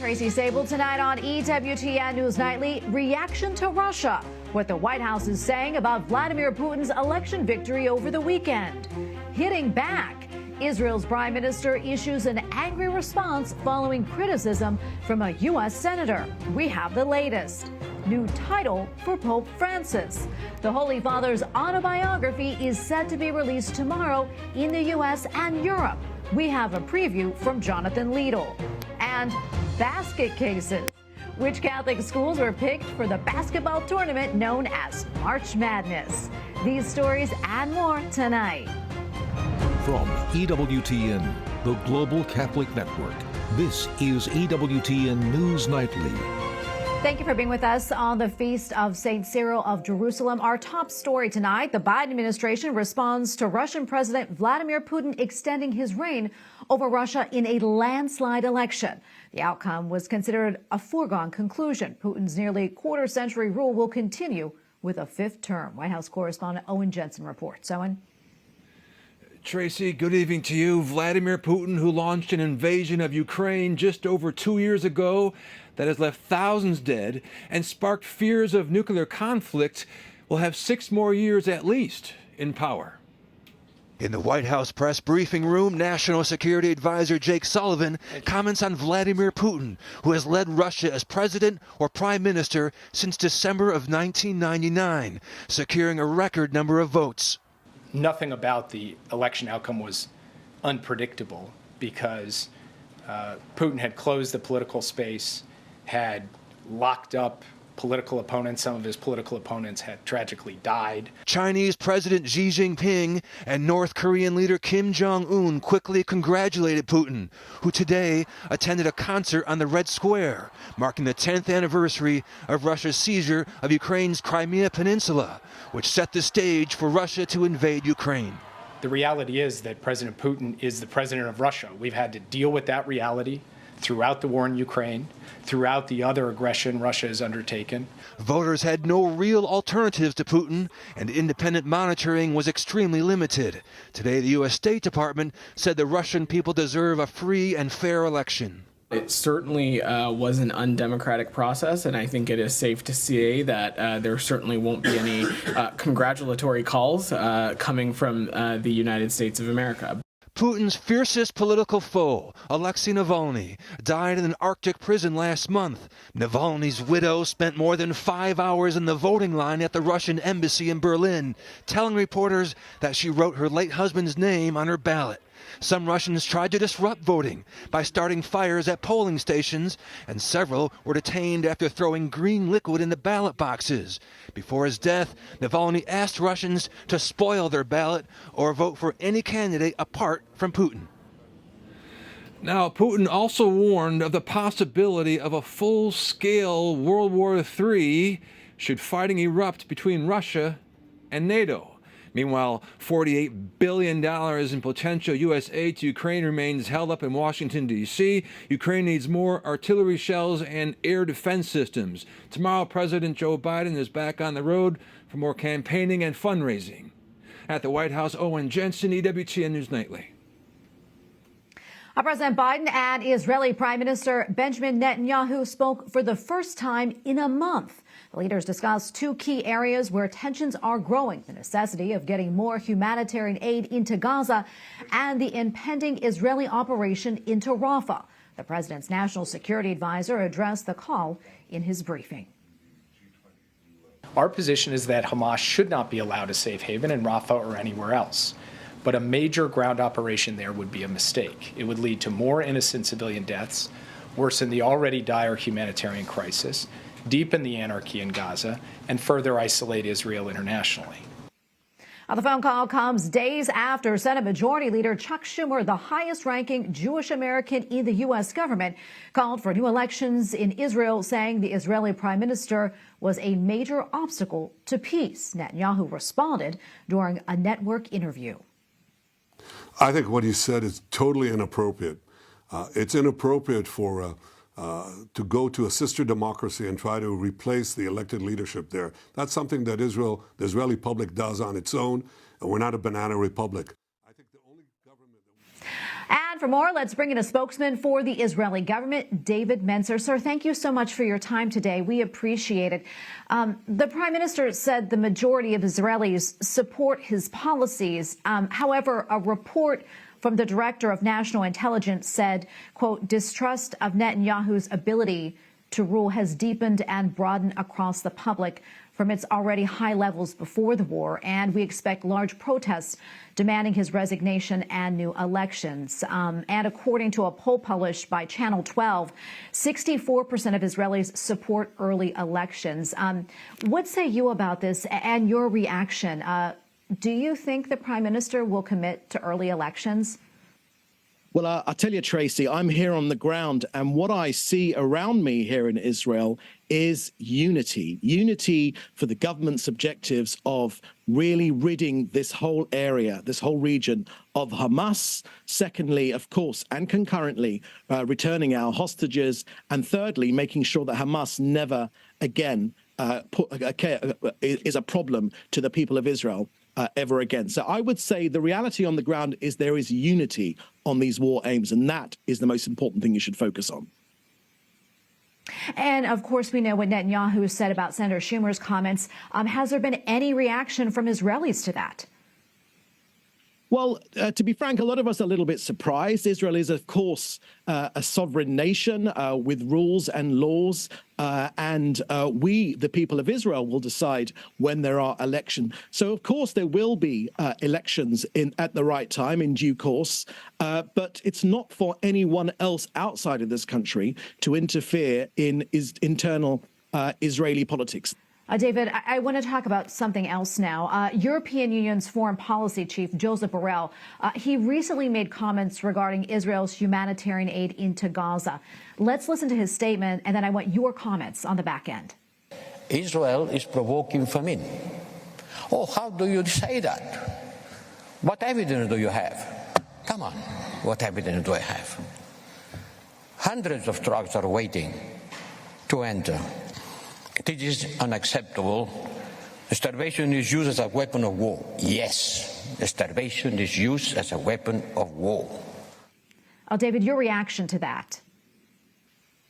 Tracy Sabol tonight on EWTN News Nightly. Reaction to Russia. What the White House is saying about Vladimir Putin's election victory over the weekend. Hitting back. Israel's Prime Minister issues an angry response following criticism from a U.S. senator. We have the latest. New title for Pope Francis. The Holy Father's autobiography is set to be released tomorrow in the U.S. and Europe. We have a preview from Jonathan Liedl. And basket cases. Which Catholic schools were picked for the basketball tournament known as March Madness? These stories and more tonight. From EWTN, the Global Catholic Network, this is EWTN News Nightly. Thank you for being with us on the Feast of St. Cyril of Jerusalem. Our top story tonight, the Biden administration responds to Russian President Vladimir Putin extending his reign over Russia in a landslide election. The outcome was considered a foregone conclusion. Putin's nearly quarter-century rule will continue with a fifth term. White House correspondent Owen Jensen reports. Owen? Tracy, good evening to you. Vladimir Putin, who launched an invasion of Ukraine just over 2 years ago that has left thousands dead and sparked fears of nuclear conflict, will have 6 more years at least in power. In the White House press briefing room, National Security Advisor Jake Sullivan comments on Vladimir Putin, who has led Russia as president or prime minister since December of 1999, securing a record number of votes. Nothing about the election outcome was unpredictable because Putin had closed the political space, had locked up political opponents. Some of his political opponents had tragically died. Chinese President Xi Jinping and North Korean leader Kim Jong-un quickly congratulated Putin, who today attended a concert on the Red Square, marking the 10th anniversary of Russia's seizure of Ukraine's Crimea Peninsula, which set the stage for Russia to invade Ukraine. The reality is that President Putin is the president of Russia. We've had to deal with that reality throughout the war in Ukraine, throughout the other aggression Russia has undertaken. Voters had no real alternatives to Putin, and independent monitoring was extremely limited. Today, the U.S. State Department said the Russian people deserve a free and fair election. It certainly was an undemocratic process, and I think it is safe to say that there certainly won't be any congratulatory calls coming from the United States of America. Putin's fiercest political foe, Alexei Navalny, died in an Arctic prison last month. Navalny's widow spent more than 5 hours in the voting line at the Russian embassy in Berlin, telling reporters that she wrote her late husband's name on her ballot. Some Russians tried to disrupt voting by starting fires at polling stations, and several were detained after throwing green liquid in the ballot boxes. Before his death, Navalny asked Russians to spoil their ballot or vote for any candidate apart from Putin. Now, Putin also warned of the possibility of a full-scale World War III should fighting erupt between Russia and NATO. Meanwhile, $48 billion in potential U.S. aid to Ukraine remains held up in Washington, D.C. Ukraine needs more artillery shells and air defense systems. Tomorrow, President Joe Biden is back on the road for more campaigning and fundraising. At the White House, Owen Jensen, EWTN News Nightly. President Biden and Israeli Prime Minister Benjamin Netanyahu spoke for the first time in a month. The leaders discussed 2 key areas where tensions are growing: the necessity of getting more humanitarian aid into Gaza and the impending Israeli operation into Rafah. The president's national security advisor addressed the call in his briefing. Our position is that Hamas should not be allowed a safe haven in Rafah or anywhere else. But a major ground operation there would be a mistake. It would lead to more innocent civilian deaths, worsen the already dire humanitarian crisis, deepen the anarchy in Gaza, and further isolate Israel internationally. The phone call comes days after Senate Majority Leader Chuck Schumer, the highest-ranking Jewish American in the U.S. government, called for new elections in Israel, saying the Israeli prime minister was a major obstacle to peace. Netanyahu responded during a network interview. I think what he said is totally inappropriate. It's inappropriate for to go to a sister democracy and try to replace the elected leadership there. That's something that the Israeli public does on its own, and we're not a banana republic. I think the only government And for more, let's bring in a spokesman for the Israeli government, David Mencer. Sir, thank you so much for your time today. We appreciate it. The Prime Minister said the majority of Israelis support his policies. However, a report from the Director of National Intelligence said, quote, distrust of Netanyahu's ability to rule has deepened and broadened across the public from its already high levels before the war, and we expect large protests demanding his resignation and new elections. And according to a poll published by Channel 12, 64% of Israelis support early elections. What say you about this and your reaction? Do you think the Prime Minister will commit to early elections? Well, I'll tell you, Tracy, I'm here on the ground, and what I see around me here in Israel is unity. Unity for the government's objectives of really ridding this whole area, this whole region of Hamas. Secondly, of course, and concurrently, returning our hostages. And thirdly, making sure that Hamas never again is a problem to the people of Israel ever again. So I would say the reality on the ground is there is unity on these war aims, and that is the most important thing you should focus on. And of course, we know what Netanyahu said about Senator Schumer's comments. Has there been any reaction from Israelis to that? Well, to be frank, a lot of us are a little bit surprised. Israel is, of course, a sovereign nation with rules and laws. And we, the people of Israel, will decide when there are elections. So, of course, there will be elections at the right time, in due course. But it's not for anyone else outside of this country to interfere in internal Israeli politics. David, I want to talk about something else now. European Union's foreign policy chief, Joseph Borrell, he recently made comments regarding Israel's humanitarian aid into Gaza. Let's listen to his statement, and then I want your comments on the back end. Israel is provoking famine. Oh, how do you say that? What evidence do you have? Come on, what evidence do I have? Hundreds of trucks are waiting to enter. This is unacceptable. Starvation is used as a weapon of war. Yes, starvation is used as a weapon of war. David, your reaction to that?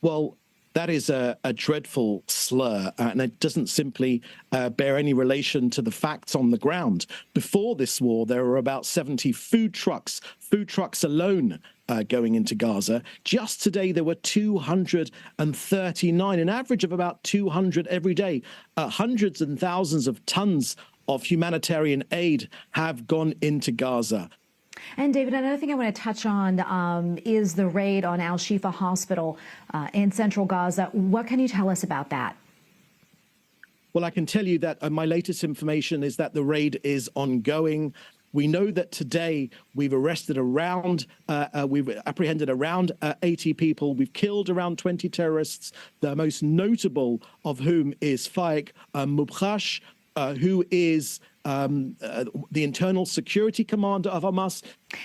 Well, that is a dreadful slur, and it doesn't simply bear any relation to the facts on the ground. Before this war, there were about 70 food trucks alone going into Gaza. Just today, there were 239, an average of about 200 every day. Hundreds and thousands of tons of humanitarian aid have gone into Gaza. And David, another thing I want to touch on is the raid on Al-Shifa Hospital in central Gaza. What can you tell us about that? Well, I can tell you that my latest information is that the raid is ongoing. We know that today we've apprehended around 80 people. We've killed around 20 terrorists, the most notable of whom is Faik Mubkhash, who is the internal security commander of Hamas.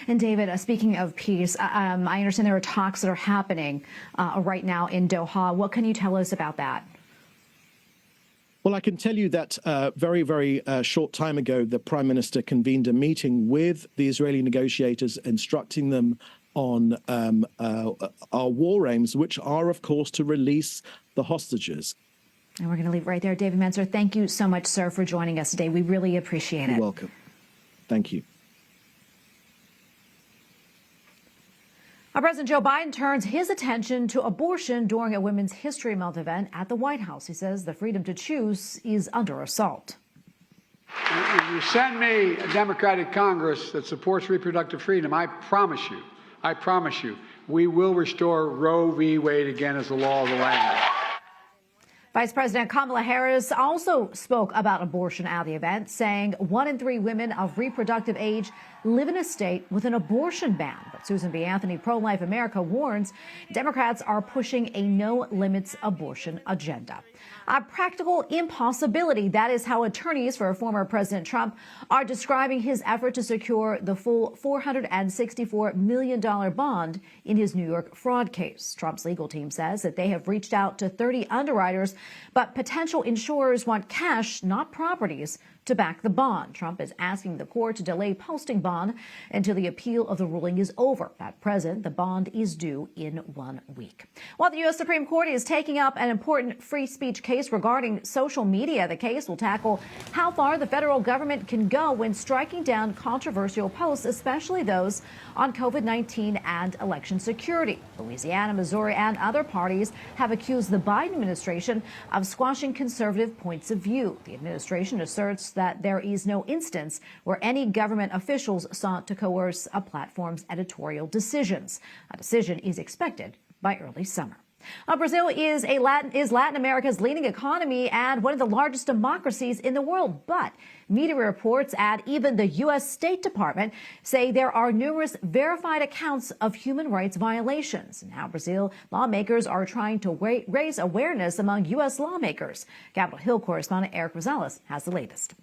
And David, speaking of peace, I understand there are talks that are happening right now in Doha. What can you tell us about that? Well, I can tell you that very, very short time ago, the Prime Minister convened a meeting with the Israeli negotiators, instructing them on our war aims, which are, of course, to release the hostages. And we're going to leave it right there. David Mencer, thank you so much, sir, for joining us today. We really appreciate it. You're welcome. Thank you. President Joe Biden turns his attention to abortion during a Women's History Month event at the White House. He says the freedom to choose is under assault. If you send me a Democratic Congress that supports reproductive freedom, I promise you, we will restore Roe v. Wade again as the law of the land. Vice President Kamala Harris also spoke about abortion at the event, saying 1 in 3 women of reproductive age live in a state with an abortion ban. But Susan B. Anthony, Pro-Life America, warns Democrats are pushing a no-limits abortion agenda. A practical impossibility. That is how attorneys for former President Trump are describing his effort to secure the full $464 million bond in his New York fraud case. Trump's legal team says that they have reached out to 30 underwriters, but potential insurers want cash, not properties, to back the bond. Trump is asking the court to delay posting bond until the appeal of the ruling is over. At present, the bond is due in 1 week. While the U.S. Supreme Court is taking up an important free speech case regarding social media, the case will tackle how far the federal government can go when striking down controversial posts, especially those on COVID-19 and election security. Louisiana, Missouri, and other parties have accused the Biden administration of squashing conservative points of view. The administration asserts that there is no instance where any government officials sought to coerce a platform's editorial decisions. A decision is expected by early summer. Brazil is Latin America's leading economy and one of the largest democracies in the world. But media reports and even the U.S. State Department say there are numerous verified accounts of human rights violations. Now, Brazil lawmakers are trying to raise awareness among U.S. lawmakers. Capitol Hill correspondent Eric Rosales has the latest.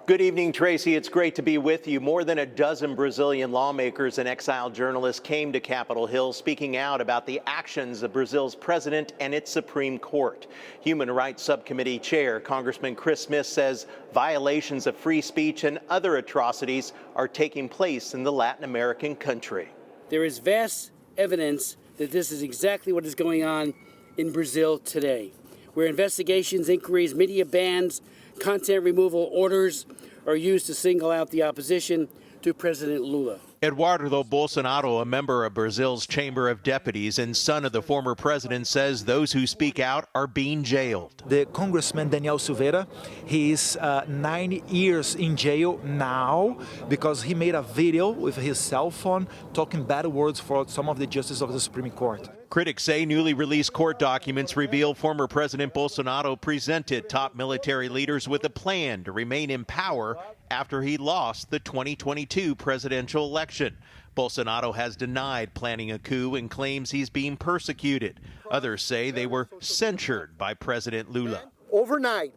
Good evening, Tracy. It's great to be with you. More than a dozen Brazilian lawmakers and exiled journalists came to Capitol Hill speaking out about the actions of Brazil's president and its Supreme Court. Human Rights Subcommittee Chair Congressman Chris Smith says violations of free speech and other atrocities are taking place in the Latin American country. There is vast evidence that this is exactly what is going on in Brazil today, where investigations, inquiries, media bans, content removal orders are used to single out the opposition to President Lula. Eduardo Bolsonaro, a member of Brazil's Chamber of Deputies and son of the former president, says those who speak out are being jailed. The Congressman Daniel Silveira, he is 9 years in jail now because he made a video with his cell phone talking bad words for some of the justices of the Supreme Court. Critics say newly released court documents reveal former President Bolsonaro presented top military leaders with a plan to remain in power after he lost the 2022 presidential election. Bolsonaro has denied planning a coup and claims he's being persecuted. Others say they were censured by President Lula. Overnight,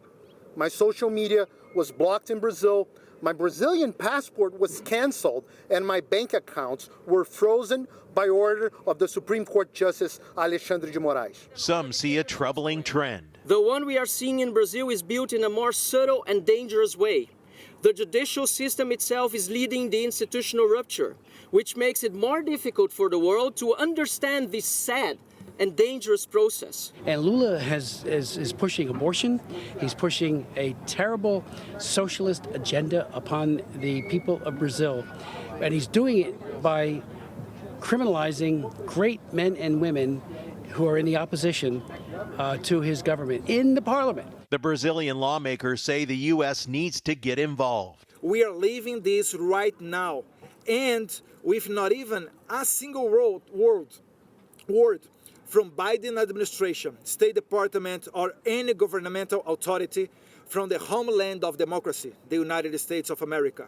my social media was blocked in Brazil, my Brazilian passport was canceled, and my bank accounts were frozen by order of the Supreme Court Justice Alexandre de Moraes. Some see a troubling trend. The one we are seeing in Brazil is built in a more subtle and dangerous way. The judicial system itself is leading the institutional rupture, which makes it more difficult for the world to understand this sad and dangerous process. And Lula is pushing abortion. He's pushing a terrible socialist agenda upon the people of Brazil. And he's doing it by criminalizing great men and women who are in the opposition to his government in the parliament. The Brazilian lawmakers say the U.S. needs to get involved. We are living this right now, and with not even a single word from Biden administration, State Department, or any governmental authority from the homeland of democracy, the United States of America.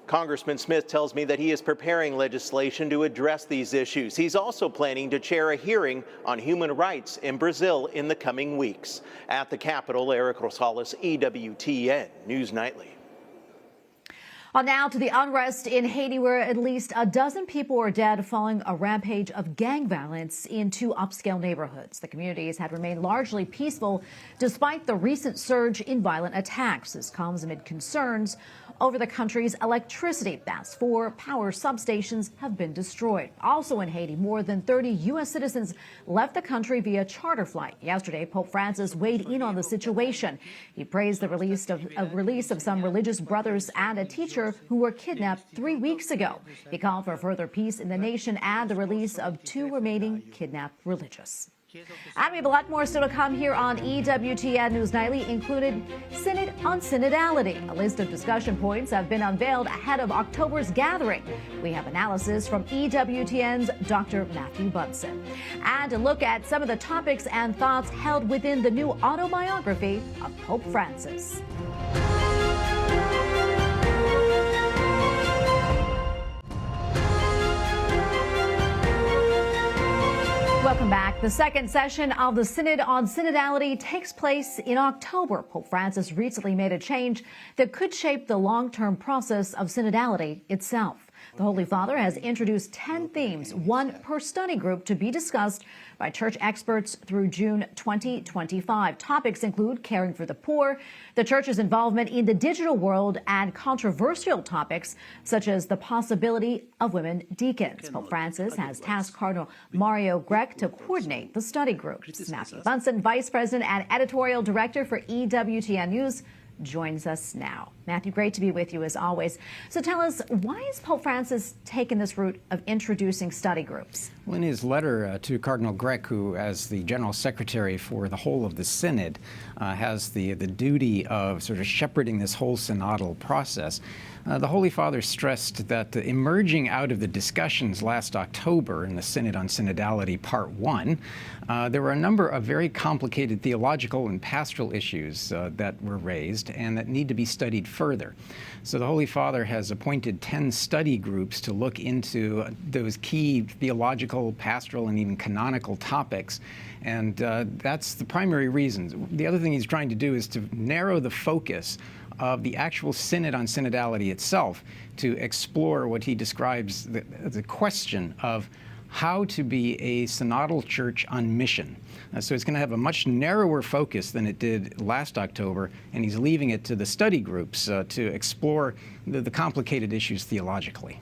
Congressman Smith tells me that he is preparing legislation to address these issues. He's also planning to chair a hearing on human rights in Brazil in the coming weeks. At the Capitol, Eric Rosales, EWTN News Nightly. Now to the unrest in Haiti, where at least a dozen people were dead following a rampage of gang violence in two upscale neighborhoods. The communities had remained largely peaceful despite the recent surge in violent attacks. This comes amid concerns over the country's electricity. That's 4 power substations have been destroyed. Also in Haiti, more than 30 U.S. citizens left the country via charter flight. Yesterday, Pope Francis weighed in on the situation. He praised the release of some religious brothers and a teacher who were kidnapped 3 weeks ago. He called for further peace in the nation and the release of 2 remaining kidnapped religious. And we have a lot more still to come here on EWTN News Nightly, included Synod on Synodality. A list of discussion points have been unveiled ahead of October's gathering. We have analysis from EWTN's Dr. Matthew Bunson. And a look at some of the topics and thoughts held within the new autobiography of Pope Francis. Welcome back. The second session of the Synod on Synodality takes place in October. Pope Francis recently made a change that could shape the long-term process of synodality itself. The Holy Father has introduced 10 themes, one per study group, to be discussed by church experts through June 2025. Topics include caring for the poor, the church's involvement in the digital world, and controversial topics such as the possibility of women deacons. Pope Francis has tasked Cardinal Mario Grech to coordinate the study groups. Matthew Bunson, Vice President and Editorial Director for EWTN News, joins us now. Matthew, great to be with you as always. So tell us, why is Pope Francis taking this route of introducing study groups? Well, in his letter to Cardinal Grech, who, as the General Secretary for the whole of the Synod, has the duty of sort of shepherding this whole synodal process, the Holy Father stressed that emerging out of the discussions last October in the Synod on Synodality Part 1, there were a number of very complicated theological and pastoral issues that were raised and that need to be studied further. So the Holy Father has appointed 10 study groups to look into those key theological, pastoral, and even canonical topics. And that's the primary reason. The other thing he's trying to do is to narrow the focus of the actual Synod on Synodality itself to explore what he describes the question of how to be a synodal church on mission. So it's going to have a much narrower focus than it did last October, and he's leaving it to the study groups to explore the complicated issues theologically.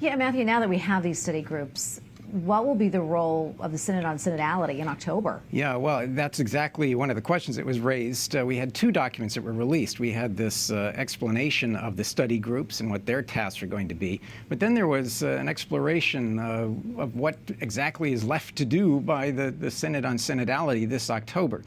Yeah, Matthew, now that we have these study groups, what will be the role of the Synod on Synodality in October? Yeah, well, that's exactly one of the questions that was raised. We had two documents that were released. We had this explanation of the study groups and what their tasks are going to be. But then there was an exploration of what exactly is left to do by the Synod on Synodality this October.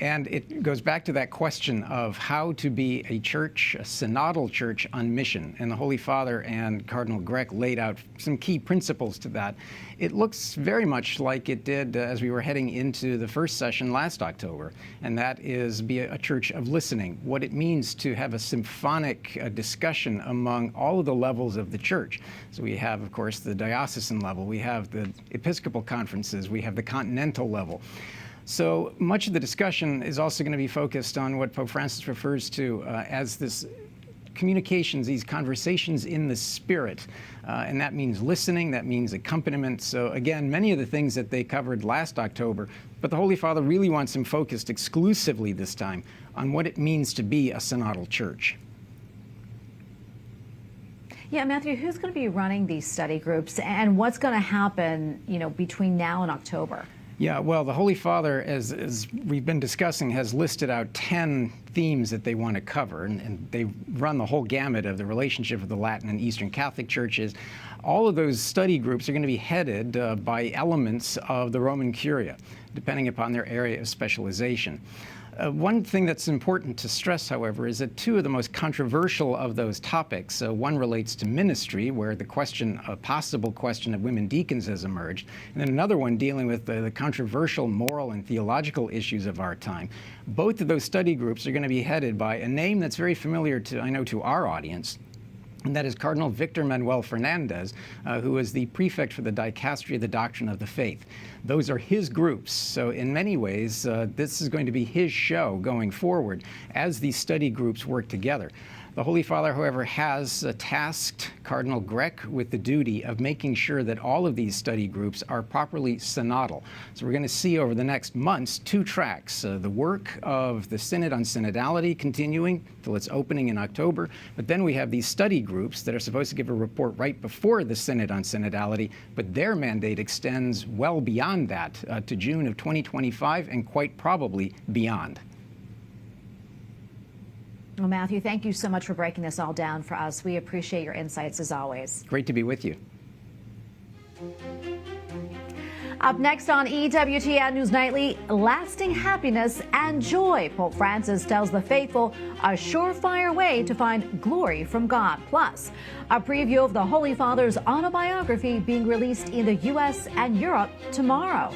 And it goes back to that question of how to be a church, a synodal church on mission. And the Holy Father and Cardinal Grech laid out some key principles to that. It looks very much like it did as we were heading into the first session last October, and that is be a church of listening, what it means to have a symphonic discussion among all of the levels of the church. So we have, of course, the diocesan level, we have the Episcopal conferences, we have the continental level. So much of the discussion is also going to be focused on what Pope Francis refers to as this communications, these conversations in the Spirit. And that means listening, that means accompaniment. So again, many of the things that they covered last October, but the Holy Father really wants them focused exclusively this time on what it means to be a synodal church. Yeah, Matthew, who's going to be running these study groups and what's going to happen, between now and October? Yeah, well, the Holy Father, as we've been discussing, has listed out 10 themes that they want to cover, and they run the whole gamut of the relationship of the Latin and Eastern Catholic churches. All of those study groups are going to be headed by elements of the Roman Curia, depending upon their area of specialization. One thing that's important to stress, however, is that two of the most controversial of those topics, one relates to ministry, where the possible question of women deacons has emerged, and then another one dealing with the controversial moral and theological issues of our time. Both of those study groups are going to be headed by a name that's very familiar to our audience, and that is Cardinal Victor Manuel Fernandez, who is the prefect for the Dicastery of the Doctrine of the Faith. Those are his groups, so in many ways, this is going to be his show going forward as these study groups work together. The Holy Father, however, has tasked Cardinal Grech with the duty of making sure that all of these study groups are properly synodal. So we're going to see over the next months two tracks, the work of the Synod on Synodality continuing till its opening in October, but then we have these study groups that are supposed to give a report right before the Synod on Synodality, but their mandate extends well beyond that to June of 2025 and quite probably beyond. Well, Matthew, thank you so much for breaking this all down for us. We appreciate your insights as always. Great to be with you. Up next on EWTN News Nightly, lasting happiness and joy. Pope Francis tells the faithful a surefire way to find glory from God. Plus, a preview of the Holy Father's autobiography being released in the U.S. and Europe tomorrow.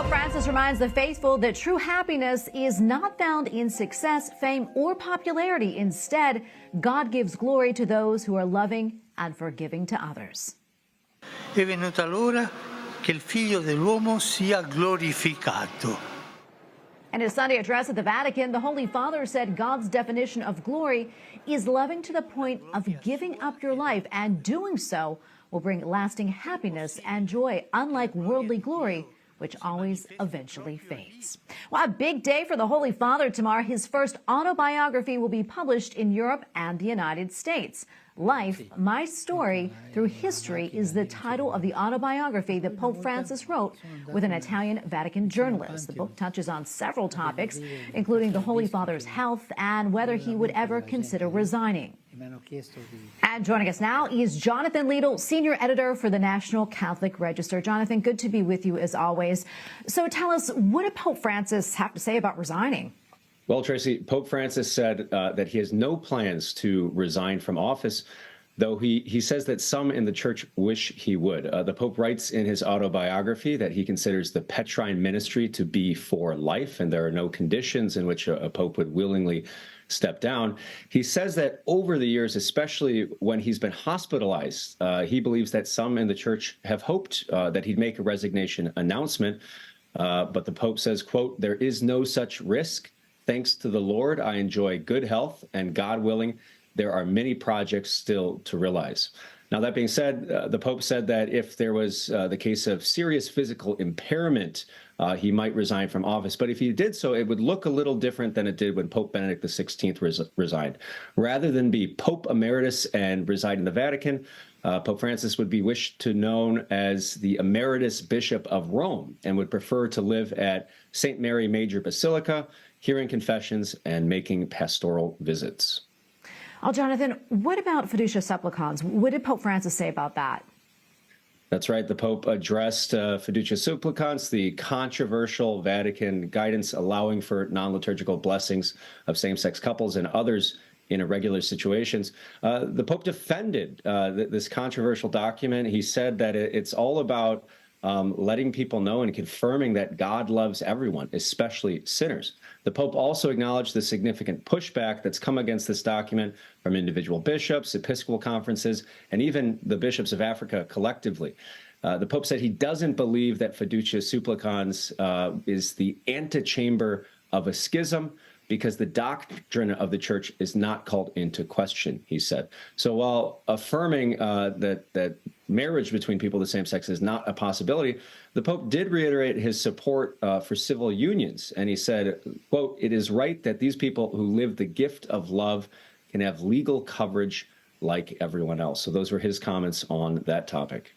Francis reminds the faithful that true happiness is not found in success, fame, or popularity. Instead, God gives glory to those who are loving and forgiving to others. È venuta l'ora che il Figlio dell'uomo sia glorificato. In his Sunday address at the Vatican, the Holy Father said God's definition of glory is loving to the point of giving up your life, and doing so will bring lasting happiness and joy, unlike worldly glory, which always eventually fades. Well, a big day for the Holy Father tomorrow. His first autobiography will be published in Europe and the United States. Life, My Story Through History is the title of the autobiography that Pope Francis wrote with an Italian Vatican journalist. The book touches on several topics, including the Holy Father's health and whether he would ever consider resigning. And joining us now is Jonathan Liedl, senior editor for the National Catholic Register. Jonathan, good to be with you as always. So tell us, what did Pope Francis have to say about resigning? Well, Tracy, Pope Francis said that he has no plans to resign from office, though he says that some in the church wish he would. The Pope writes in his autobiography that he considers the Petrine ministry to be for life, and there are no conditions in which a Pope would willingly step down. He says that over the years, especially when he's been hospitalized, he believes that some in the church have hoped that he'd make a resignation announcement. But the Pope says, quote, "There is no such risk. Thanks to the Lord, I enjoy good health, and God willing, there are many projects still to realize." Now, that being said, the Pope said that if there was the case of serious physical impairment, he might resign from office. But if he did so, it would look a little different than it did when Pope Benedict XVI resigned. Rather than be Pope Emeritus and reside in the Vatican, Pope Francis would be wished to known as the Emeritus Bishop of Rome and would prefer to live at St. Mary Major Basilica, hearing confessions and making pastoral visits. Oh, Jonathan, what about Fiducia Supplicans? What did Pope Francis say about that? That's right. The Pope addressed Fiducia Supplicans, the controversial Vatican guidance allowing for non-liturgical blessings of same-sex couples and others in irregular situations. The Pope defended this controversial document. He said that it's all about letting people know and confirming that God loves everyone, especially sinners. The Pope also acknowledged the significant pushback that's come against this document from individual bishops, episcopal conferences, and even the bishops of Africa collectively. The Pope said he doesn't believe that Fiducia Supplicans is the antechamber of a schism, because the doctrine of the church is not called into question, he said. So while affirming that marriage between people of the same sex is not a possibility, the Pope did reiterate his support for civil unions. And he said, quote, "It is right that these people who live the gift of love can have legal coverage like everyone else." So those were his comments on that topic.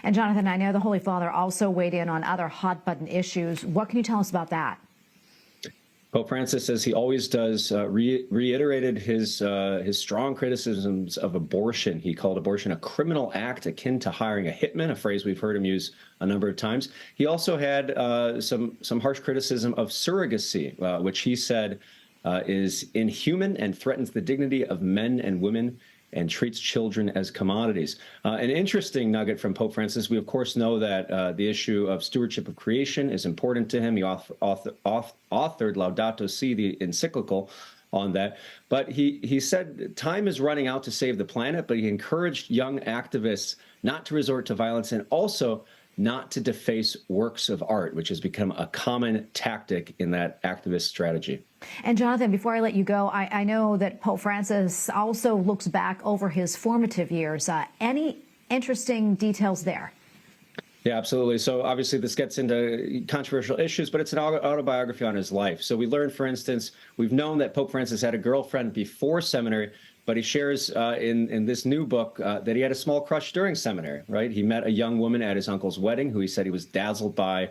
And Jonathan, I know the Holy Father also weighed in on other hot-button issues. What can you tell us about that? Pope Francis, as he always does, reiterated his strong criticisms of abortion. He called abortion a criminal act akin to hiring a hitman, a phrase we've heard him use a number of times. He also had some harsh criticism of surrogacy, which he said is inhuman and threatens the dignity of men and women and treats children as commodities. An interesting nugget from Pope Francis, we of course know that the issue of stewardship of creation is important to him. He authored Laudato Si, the encyclical on that. But he said time is running out to save the planet, but he encouraged young activists not to resort to violence and also not to deface works of art, which has become a common tactic in that activist strategy. And Jonathan, before I let you go, I know that Pope Francis also looks back over his formative years. Any interesting details there? Yeah, absolutely. So obviously this gets into controversial issues, but it's an autobiography on his life. So we learned, for instance, we've known that Pope Francis had a girlfriend before seminary, but he shares in this new book that he had a small crush during seminary, right? He met a young woman at his uncle's wedding who he said he was dazzled by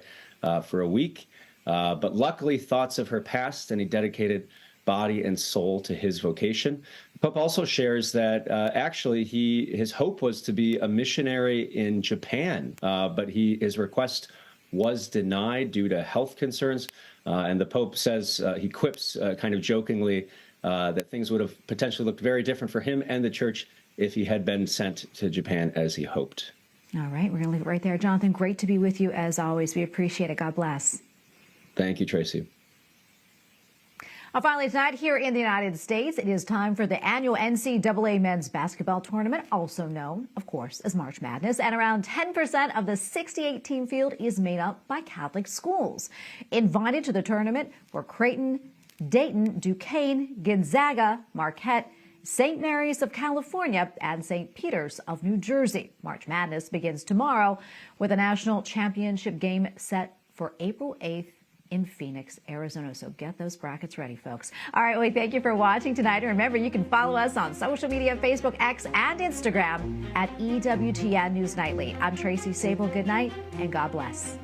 for a week. But luckily, thoughts of her passed, and he dedicated body and soul to his vocation. The Pope also shares that actually his hope was to be a missionary in Japan, but his request was denied due to health concerns. And the Pope says, he quips kind of jokingly, that things would have potentially looked very different for him and the church if he had been sent to Japan as he hoped. All right, we're going to leave it right there. Jonathan, great to be with you as always. We appreciate it. God bless. Thank you, Tracy. Finally tonight here in the United States, it is time for the annual NCAA men's basketball tournament, also known, of course, as March Madness. And around 10% of the 68-team field is made up by Catholic schools. Invited to the tournament were Creighton, Dayton, Duquesne, Gonzaga, Marquette, St. Mary's of California, and St. Peter's of New Jersey. March Madness begins tomorrow with a national championship game set for April 8th in Phoenix, Arizona. So get those brackets ready, folks. All right, well, thank you for watching tonight. And remember, you can follow us on social media, Facebook, X, and Instagram at EWTN News Nightly. I'm Tracy Sabol. Good night, and God bless.